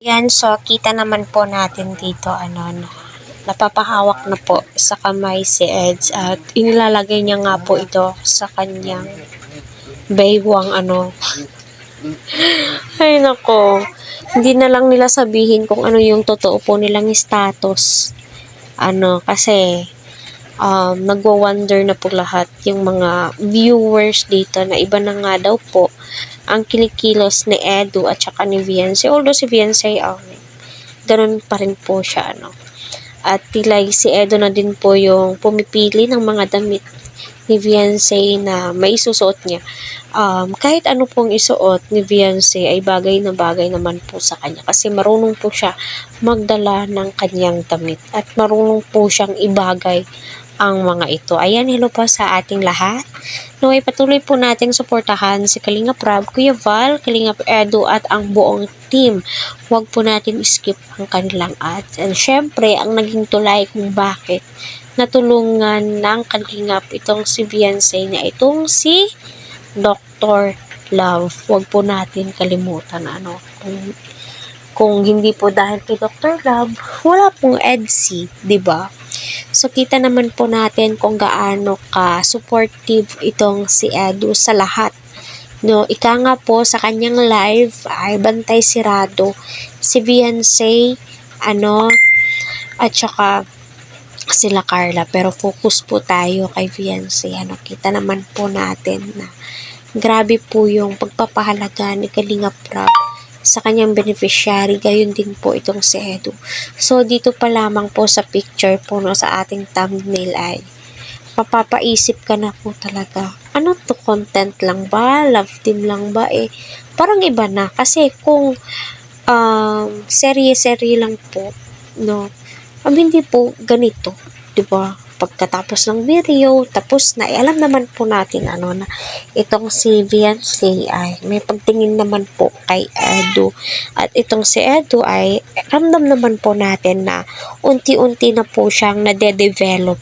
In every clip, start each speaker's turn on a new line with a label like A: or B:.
A: Yan, so kita naman po natin dito napapahawak na po sa kamay si Eds at inilalagay niya nga po ito sa kanyang baywang Ay nako, hindi na lang nila sabihin kung ano yung totoo po nilang status. Kasi nagwa-wonder na po lahat yung mga viewers dito na iba na nga daw po ang kinikilos ni Edu at saka ni Viancy. Although si Viancy, ganun pa rin po siya, At tila si Edu na din po yung pumipili ng mga damit ni Viancy na may susuot niya. Kahit ano pong isuot ni Viancy ay bagay na bagay naman po sa kanya kasi marunong po siya magdala ng kanyang damit at marunong po siyang ibagay ang mga ito. Ayan, hello po sa ating lahat. Naway patuloy po nating suportahan si Kalinga Prab, Kuya Val, Kalinga Edu at ang buong team. Huwag po natin skip ang kanilang ads. And syempre, ang naging tulay kung bakit natulungan ng Kalingap itong si Viancy na itong si Dr. Love. Huwag po natin kalimutan kung hindi po dahil kay Dr. Love, wala pong EDC, 'di ba? So kita naman po natin kung gaano ka supportive itong si Edu sa lahat. Ika nga po sa kanyang live ay bantay sirado si Viancy, at saka sila Carla, pero focus po tayo kay Viancy. Kita naman po natin na grabe po yung pagpapahalaga ni Kalinga Prab sa kanyang beneficiary, gayon din po itong si Edu. So dito pa lamang po sa picture po sa ating thumbnail ay mapapaisip ka na po talaga, ano to, content lang ba, love team lang ba, parang iba na kasi kung serye-serye lang po, hindi po ganito, 'di ba? Pagkatapos ng video, tapos na, alam naman po natin na itong si Viancy ay may pagtingin naman po kay Edu. At itong si Edu ay ramdam naman po natin na unti-unti na po siyang nade-develop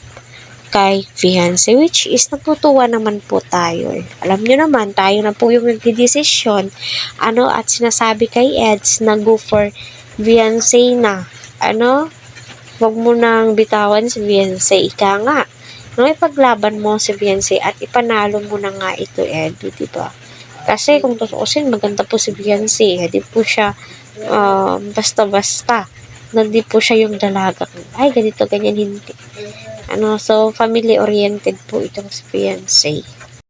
A: kay Viancy, which is natutuwa naman po tayo. Alam nyo naman, tayo na po yung nagdidesisyon at sinasabi kay Eds na go for Viancy na. Huwag mo nang bitawan si Viancy, ika nga. Ipaglaban mo si Viancy at ipanalo mo na nga ito, Edu, diba? Kasi kung tutuusin, maganda po si Viancy. Hindi po siya basta-basta. Hindi po siya yung dalagang, ay, ganito, ganyan, hindi. So, family-oriented po itong si Viancy.